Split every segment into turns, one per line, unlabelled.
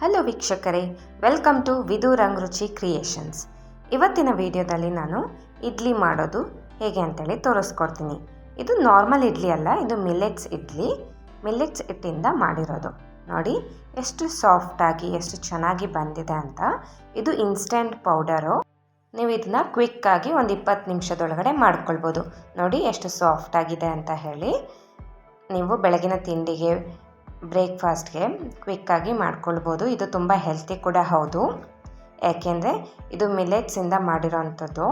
Hello ವೀಕ್ಷಕರೇ, welcome to ವಿದು ರಂಗ್ ರುಚಿ creations. ಇವತ್ತಿನ ವಿಡಿಯೋದಲ್ಲಿ ನಾನು ಇಡ್ಲಿ ಮಾಡೋದು ಹೇಗೆ ಅಂತೇಳಿ ತೋರಿಸ್ಕೊಡ್ತೀನಿ. ಇದು ನಾರ್ಮಲ್ ಇಡ್ಲಿ ಅಲ್ಲ, ಇದು ಮಿಲ್ಲೆಟ್ಸ್ ಇಡ್ಲಿ. ಮಿಲ್ಲೆಟ್ಸ್ ಹಿಟ್ಟಿಂದ ಮಾಡಿರೋದು. ನೋಡಿ ಎಷ್ಟು ಸಾಫ್ಟಾಗಿ ಎಷ್ಟು ಚೆನ್ನಾಗಿ ಬಂದಿದೆ ಅಂತ. ಇದು ಇನ್ಸ್ಟೆಂಟ್ ಪೌಡರು. ನೀವು ಇದನ್ನ ಕ್ವಿಕ್ಕಾಗಿ ಒಂದು 20 ನಿಮಿಷದೊಳಗಡೆ ಮಾಡ್ಕೊಳ್ಬೋದು. ನೋಡಿ ಎಷ್ಟು ಸಾಫ್ಟಾಗಿದೆ ಅಂತ ಹೇಳಿ. ನೀವು ಬೆಳಗಿನ ತಿಂಡಿಗೆ, ಬ್ರೇಕ್ಫಾಸ್ಟ್ಗೆ ಕ್ವಿಕ್ಕಾಗಿ ಮಾಡ್ಕೊಳ್ಬೋದು. ಇದು ತುಂಬ ಹೆಲ್ತಿ ಕೂಡ ಹೌದು, ಯಾಕೆಂದರೆ ಇದು ಮಿಲೆಟ್ಸಿಂದ ಮಾಡಿರೋವಂಥದ್ದು.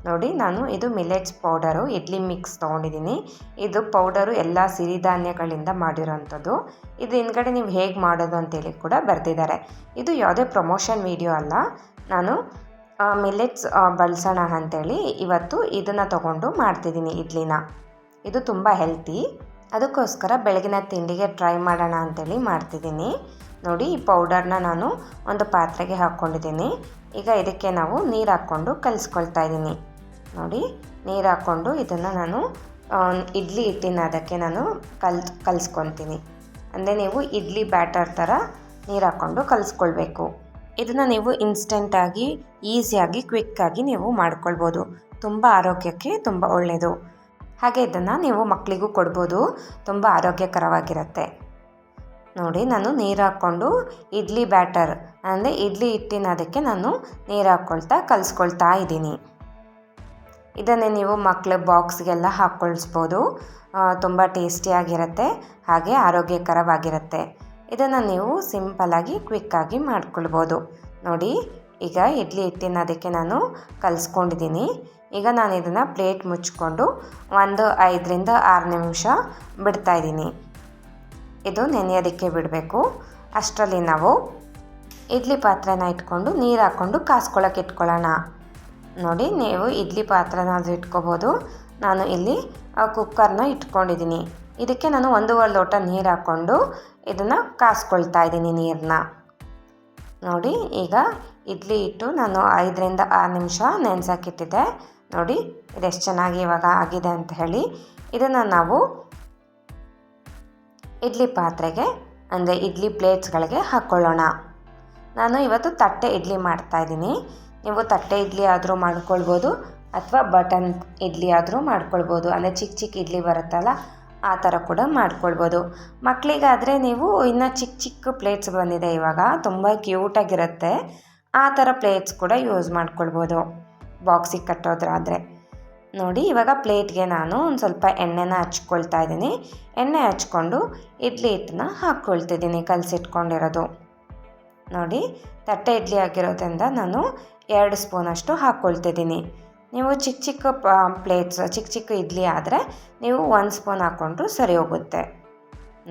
ನೋಡಿ, ನಾನು ಇದು ಮಿಲೆಟ್ಸ್ ಪೌಡರು ಇಡ್ಲಿ ಮಿಕ್ಸ್ ತೊಗೊಂಡಿದ್ದೀನಿ. ಇದು ಪೌಡರು ಎಲ್ಲ ಸಿರಿಧಾನ್ಯಗಳಿಂದ ಮಾಡಿರೋವಂಥದ್ದು. ಇದು ಹಿಂದ್ಗಡೆ ನೀವು ಹೇಗೆ ಮಾಡೋದು ಅಂತೇಳಿ ಕೂಡ ಬರೆದಿದ್ದಾರೆ. ಇದು ಯಾವುದೇ ಪ್ರಮೋಷನ್ ವಿಡಿಯೋ ಅಲ್ಲ. ನಾನು ಮಿಲೆಟ್ಸ್ ಬಳಸೋಣ ಅಂಥೇಳಿ ಇವತ್ತು ಇದನ್ನು ತೊಗೊಂಡು ಮಾಡ್ತಿದ್ದೀನಿ ಇಡ್ಲಿನ. ಇದು ತುಂಬ ಹೆಲ್ತಿ, ಅದಕ್ಕೋಸ್ಕರ ಬೆಳಗಿನ ತಿಂಡಿಗೆ ಟ್ರೈ ಮಾಡೋಣ ಅಂಥೇಳಿ ಮಾಡ್ತಿದ್ದೀನಿ. ನೋಡಿ, ಈ ಪೌಡರ್ನ ನಾನು ಒಂದು ಪಾತ್ರೆಗೆ ಹಾಕ್ಕೊಂಡಿದ್ದೀನಿ. ಈಗ ಇದಕ್ಕೆ ನಾವು ನೀರು ಹಾಕ್ಕೊಂಡು ಕಲಿಸ್ಕೊಳ್ತಾ ಇದ್ದೀನಿ. ನೋಡಿ, ನೀರು ಹಾಕ್ಕೊಂಡು ಇದನ್ನು ನಾನು ಇಡ್ಲಿ ಹಿಟ್ಟಿನ ಅದಕ್ಕೆ ನಾನು ಕಲಿಸ್ಕೊತೀನಿ. ಅಂದರೆ ನೀವು ಇಡ್ಲಿ ಬ್ಯಾಟರ್ ಥರ ನೀರು ಹಾಕ್ಕೊಂಡು ಕಲಿಸ್ಕೊಳ್ಬೇಕು. ಇದನ್ನು ನೀವು ಇನ್ಸ್ಟೆಂಟಾಗಿ ಈಸಿಯಾಗಿ ಕ್ವಿಕ್ಕಾಗಿ ನೀವು ಮಾಡ್ಕೊಳ್ಬೋದು. ತುಂಬ ಆರೋಗ್ಯಕ್ಕೆ ತುಂಬ ಒಳ್ಳೆಯದು. ಹಾಗೆ ಇದನ್ನು ನೀವು ಮಕ್ಕಳಿಗೂ ಕೊಡ್ಬೋದು, ತುಂಬ ಆರೋಗ್ಯಕರವಾಗಿರುತ್ತೆ. ನೋಡಿ, ನಾನು ನೀರು ಹಾಕ್ಕೊಂಡು ಇಡ್ಲಿ ಬ್ಯಾಟರ್ ಅಂದರೆ ಇಡ್ಲಿ ಹಿಟ್ಟಿನ ಅದಕ್ಕೆ ನಾನು ನೀರು ಹಾಕ್ಕೊಳ್ತಾ ಕಲಿಸ್ಕೊಳ್ತಾ ಇದ್ದೀನಿ. ಇದನ್ನೇ ನೀವು ಮಕ್ಕಳ ಬಾಕ್ಸ್ಗೆಲ್ಲ ಹಾಕ್ಕೊಳಿಸ್ಬೋದು. ತುಂಬ ಟೇಸ್ಟಿಯಾಗಿರುತ್ತೆ, ಹಾಗೆ ಆರೋಗ್ಯಕರವಾಗಿರುತ್ತೆ. ಇದನ್ನು ನೀವು ಸಿಂಪಲ್ಲಾಗಿ ಕ್ವಿಕ್ಕಾಗಿ ಮಾಡ್ಕೊಳ್ಬೋದು. ನೋಡಿ, ಈಗ ಇಡ್ಲಿ ಹಿಟ್ಟಿನ ಅದಕ್ಕೆ ನಾನು ಕಲಿಸ್ಕೊಂಡಿದ್ದೀನಿ. ಈಗ ನಾನು ಇದನ್ನು ಪ್ಲೇಟ್ ಮುಚ್ಕೊಂಡು ಒಂದು 5ರಿಂದ 6 ನಿಮಿಷ ಬಿಡ್ತಾಯಿದ್ದೀನಿ. ಇದು ನೆನೆಯೋದಕ್ಕೆ ಬಿಡಬೇಕು. ಅಷ್ಟರಲ್ಲಿ ನಾವು ಇಡ್ಲಿ ಪಾತ್ರೆನ ಇಟ್ಕೊಂಡು ನೀರು ಹಾಕ್ಕೊಂಡು ಕಾಸ್ಕೊಳ್ಳೋಕೆ ಇಟ್ಕೊಳ್ಳೋಣ. ನೋಡಿ, ನೀವು ಇಡ್ಲಿ ಪಾತ್ರೆನ ಇಟ್ಕೋಬೋದು. ನಾನು ಇಲ್ಲಿ ಕುಕ್ಕರ್ನ ಇಟ್ಕೊಂಡಿದ್ದೀನಿ. ಇದಕ್ಕೆ ನಾನು 1.5 ಲೋಟ ನೀರು ಹಾಕ್ಕೊಂಡು ಇದನ್ನು ಕಾಸ್ಕೊಳ್ತಾ ಇದ್ದೀನಿ ನೀರನ್ನ. ನೋಡಿ, ಈಗ ಇಡ್ಲಿ ಹಿಟ್ಟು ನಾನು 5ರಿಂದ 6 ನಿಮಿಷ ನೆನೆಸೋಕ್ಕಿಟ್ಟಿದ್ದೆ. ನೋಡಿ, ಇದೆಷ್ಟು ಚೆನ್ನಾಗಿ ಇವಾಗ ಆಗಿದೆ ಅಂತ ಹೇಳಿ. ಇದನ್ನು ನಾವು ಇಡ್ಲಿ ಪಾತ್ರೆಗೆ ಅಂದರೆ ಇಡ್ಲಿ ಪ್ಲೇಟ್ಸ್ಗಳಿಗೆ ಹಾಕ್ಕೊಳ್ಳೋಣ. ನಾನು ಇವತ್ತು ತಟ್ಟೆ ಇಡ್ಲಿ ಮಾಡ್ತಾಯಿದ್ದೀನಿ. ನೀವು ತಟ್ಟೆ ಇಡ್ಲಿ ಆದರೂ ಮಾಡ್ಕೊಳ್ಬೋದು, ಅಥವಾ ಬಟನ್ ಇಡ್ಲಿ ಆದರೂ ಮಾಡ್ಕೊಳ್ಬೋದು. ಅಂದರೆ ಚಿಕ್ಕ ಚಿಕ್ಕ ಇಡ್ಲಿ ಬರುತ್ತಲ್ಲ, ಆ ಥರ ಕೂಡ ಮಾಡ್ಕೊಳ್ಬೋದು. ಮಕ್ಕಳಿಗಾದರೆ ನೀವು ಇನ್ನು ಚಿಕ್ಕ ಚಿಕ್ಕ ಪ್ಲೇಟ್ಸ್ ಬಂದಿದೆ ಇವಾಗ, ತುಂಬ ಕ್ಯೂಟಾಗಿರುತ್ತೆ. ಆ ಥರ ಪ್ಲೇಟ್ಸ್ ಕೂಡ ಯೂಸ್ ಮಾಡ್ಕೊಳ್ಬೋದು ಬಾಕ್ಸಿಗೆ ಕಟ್ಟೋದ್ರಾದರೆ. ನೋಡಿ, ಇವಾಗ ಪ್ಲೇಟ್ಗೆ ನಾನು ಒಂದು ಸ್ವಲ್ಪ ಎಣ್ಣೆನ ಹಚ್ಕೊಳ್ತಾ ಇದ್ದೀನಿ. ಎಣ್ಣೆ ಹಚ್ಕೊಂಡು ಇಡ್ಲಿ ಹಿಟ್ಟನ್ನ ಹಾಕ್ಕೊಳ್ತಿದ್ದೀನಿ, ಕಲಸಿಟ್ಕೊಂಡಿರೋದು. ನೋಡಿ, ತಟ್ಟೆ ಇಡ್ಲಿ ಆಗಿರೋದ್ರಿಂದ ನಾನು 2 ಸ್ಪೂನಷ್ಟು ಹಾಕ್ಕೊಳ್ತಿದ್ದೀನಿ. ನೀವು ಚಿಕ್ಕ ಚಿಕ್ಕ ಪ್ಲೇಟ್ಸ್ ಚಿಕ್ಕ ಚಿಕ್ಕ ಇಡ್ಲಿ ಆದರೆ ನೀವು 1 ಸ್ಪೂನ್ ಹಾಕ್ಕೊಂಡ್ರು ಸರಿ ಹೋಗುತ್ತೆ.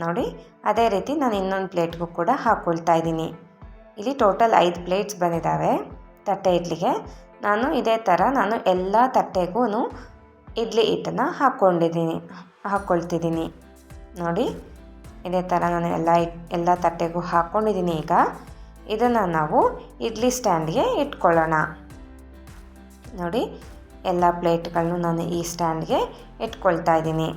ನೋಡಿ, ಅದೇ ರೀತಿ ನಾನು ಇನ್ನೊಂದು ಪ್ಲೇಟ್ಗೂ ಕೂಡ ಹಾಕ್ಕೊಳ್ತಾ ಇದ್ದೀನಿ. ಇಲ್ಲಿ ಟೋಟಲ್ 5 ಪ್ಲೇಟ್ಸ್ ಬಂದಿದ್ದಾವೆ ತಟ್ಟೆ ಇಡ್ಲಿಗೆ. ನಾನು ಇದೇ ಥರ ನಾನು ಎಲ್ಲ ತಟ್ಟೆಗೂ ಇಡ್ಲಿ ಹಿಟ್ಟನ್ನು ಹಾಕ್ಕೊಳ್ತಿದ್ದೀನಿ. ನೋಡಿ, ಇದೇ ಥರ ನಾನು ಎಲ್ಲ ತಟ್ಟೆಗೂ ಹಾಕ್ಕೊಂಡಿದ್ದೀನಿ. ಈಗ ಇದನ್ನು ನಾವು ಇಡ್ಲಿ ಸ್ಟ್ಯಾಂಡ್ಗೆ ಇಟ್ಕೊಳ್ಳೋಣ. ನೋಡಿ, ಎಲ್ಲ ಪ್ಲೇಟ್ಗಳನ್ನು ನಾನು ಈ ಸ್ಟ್ಯಾಂಡ್ಗೆ ಇಟ್ಕೊಳ್ತಾ ಇದ್ದೀನಿ.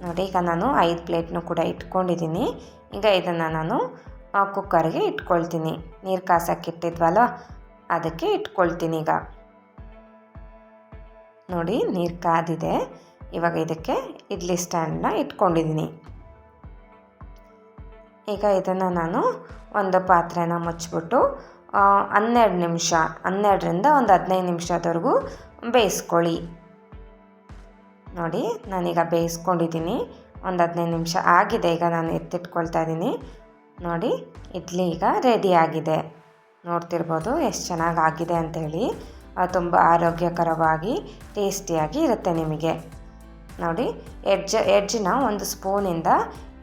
ನೋಡಿ, ಈಗ ನಾನು 5 ಪ್ಲೇಟ್ನೂ ಕೂಡ ಇಟ್ಕೊಂಡಿದ್ದೀನಿ. ಈಗ ಇದನ್ನು ನಾನು ಕುಕ್ಕರ್ಗೆ ಇಟ್ಕೊಳ್ತೀನಿ. ನೀರು ಕಾಸಕ್ಕಿಟ್ಟಿದ್ವಲ್ಲ, ಅದಕ್ಕೆ ಇಟ್ಕೊಳ್ತೀನಿ. ಈಗ ನೋಡಿ, ನೀರು ಕಾದಿದೆ. ಇವಾಗ ಇದಕ್ಕೆ ಇಡ್ಲಿ ಸ್ಟ್ಯಾಂಡನ್ನ ಇಟ್ಕೊಂಡಿದ್ದೀನಿ. ಈಗ ಇದನ್ನು ನಾನು ಒಂದು ಪಾತ್ರೆನ ಮುಚ್ಚಿಬಿಟ್ಟು 12ರಿಂದ ಒಂದು 15 ನಿಮಿಷದವರೆಗೂ ಬೇಯಿಸ್ಕೊಳ್ಳಿ. ನೋಡಿ, ನಾನೀಗ ಬೇಯಿಸ್ಕೊಂಡಿದ್ದೀನಿ. ಒಂದು 15 ನಿಮಿಷ ಆಗಿದೆ. ಈಗ ನಾನು ಎತ್ತಿಟ್ಕೊಳ್ತಾ ಇದ್ದೀನಿ. ನೋಡಿ, ಇಡ್ಲಿ ಈಗ ರೆಡಿಯಾಗಿದೆ. ನೋಡ್ತಿರ್ಬೋದು ಎಷ್ಟು ಚೆನ್ನಾಗಿ ಆಗಿದೆ ಅಂಥೇಳಿ. ತುಂಬ ಆರೋಗ್ಯಕರವಾಗಿ ಟೇಸ್ಟಿಯಾಗಿ ಇರುತ್ತೆ ನಿಮಗೆ. ನೋಡಿ, ಎಡ್ಜನ್ನ ಒಂದು ಸ್ಪೂನಿಂದ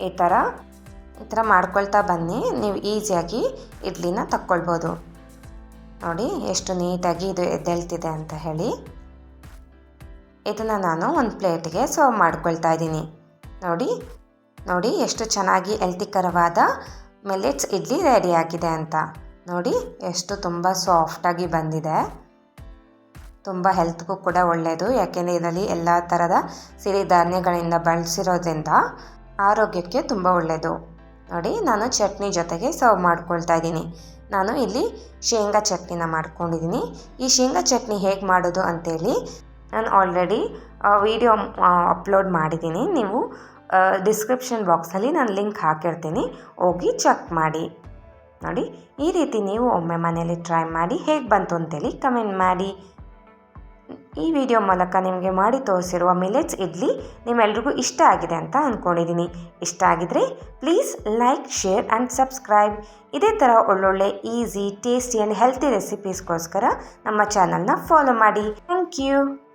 ಈ ಥರ ಮಾಡ್ಕೊಳ್ತಾ ಬನ್ನಿ. ನೀವು ಈಸಿಯಾಗಿ ಇಡ್ಲಿನ ತಕ್ಕೊಳ್ಬೋದು. ನೋಡಿ, ಎಷ್ಟು ನೀಟಾಗಿ ಇದು ಎದ್ದೇಳ್ತಿದೆ ಅಂತ ಹೇಳಿ. ಇದನ್ನು ನಾನು ಒಂದು ಪ್ಲೇಟ್ಗೆ ಸರ್ವ್ ಮಾಡ್ಕೊಳ್ತಾ ಇದ್ದೀನಿ. ನೋಡಿ ಎಷ್ಟು ಚೆನ್ನಾಗಿ ಹೆಲ್ತಿಕರವಾದ ಮಿಲೆಟ್ಸ್ ಇಡ್ಲಿ ರೆಡಿಯಾಗಿದೆ ಅಂತ. ನೋಡಿ, ಎಷ್ಟು ತುಂಬ ಸಾಫ್ಟಾಗಿ ಬಂದಿದೆ. ತುಂಬ ಹೆಲ್ತ್ಗೂ ಕೂಡ ಒಳ್ಳೆಯದು, ಯಾಕೆಂದರೆ ಇದರಲ್ಲಿ ಎಲ್ಲ ಥರದ ಸಿರಿಧಾನ್ಯಗಳಿಂದ ಬಳಸಿರೋದ್ರಿಂದ ಆರೋಗ್ಯಕ್ಕೆ ತುಂಬ ಒಳ್ಳೆಯದು. ನೋಡಿ ನಾನು ಚಟ್ನಿ ಜೊತೆಗೆ ಸರ್ವ್ ಮಾಡ್ಕೊಳ್ತಾ ಇದ್ದೀನಿ. ನಾನು ಇಲ್ಲಿ ಶೇಂಗಾ ಚಟ್ನಿನ ಮಾಡ್ಕೊಂಡಿದ್ದೀನಿ. ಈ ಶೇಂಗಾ ಚಟ್ನಿ ಹೇಗೆ ಮಾಡೋದು ಅಂತೇಳಿ ನಾನು ಆಲ್ರೆಡಿ ವಿಡಿಯೋ ಅಪ್ಲೋಡ್ ಮಾಡಿದ್ದೀನಿ. ನೀವು ಡಿಸ್ಕ್ರಿಪ್ಷನ್ ಬಾಕ್ಸಲ್ಲಿ ನಾನು ಲಿಂಕ್ ಹಾಕಿರ್ತೀನಿ, ಹೋಗಿ ಚೆಕ್ ಮಾಡಿ. ನೋಡಿ ಈ ರೀತಿ ನೀವು ಒಮ್ಮೆ ಮನೇಲಿ ಟ್ರೈ ಮಾಡಿ ಹೇಗೆ ಬಂತು ಅಂತೇಳಿ ಕಮೆಂಟ್ ಮಾಡಿ. ಈ ವಿಡಿಯೋ ಮೂಲಕ ನಿಮಗೆ ಮಾಡಿ ತೋರಿಸಿರುವ ಮಿಲೆಟ್ಸ್ ಇಡ್ಲಿ ನಿಮ್ಮೆಲ್ರಿಗೂ ಇಷ್ಟ ಆಗಿದೆ ಅಂತ ಅಂದ್ಕೊಂಡಿದ್ದೀನಿ. ಇಷ್ಟ ಆಗಿದ್ರೆ please like, share and subscribe. ಇದೇ ಥರ ಒಳ್ಳೊಳ್ಳೆ ಈಸಿ, ಟೇಸ್ಟಿ ಆ್ಯಂಡ್ ಹೆಲ್ತಿ ರೆಸಿಪೀಸ್ಗೋಸ್ಕರ ನಮ್ಮ ಚಾನಲ್ನ ಫಾಲೋ ಮಾಡಿ. Thank you.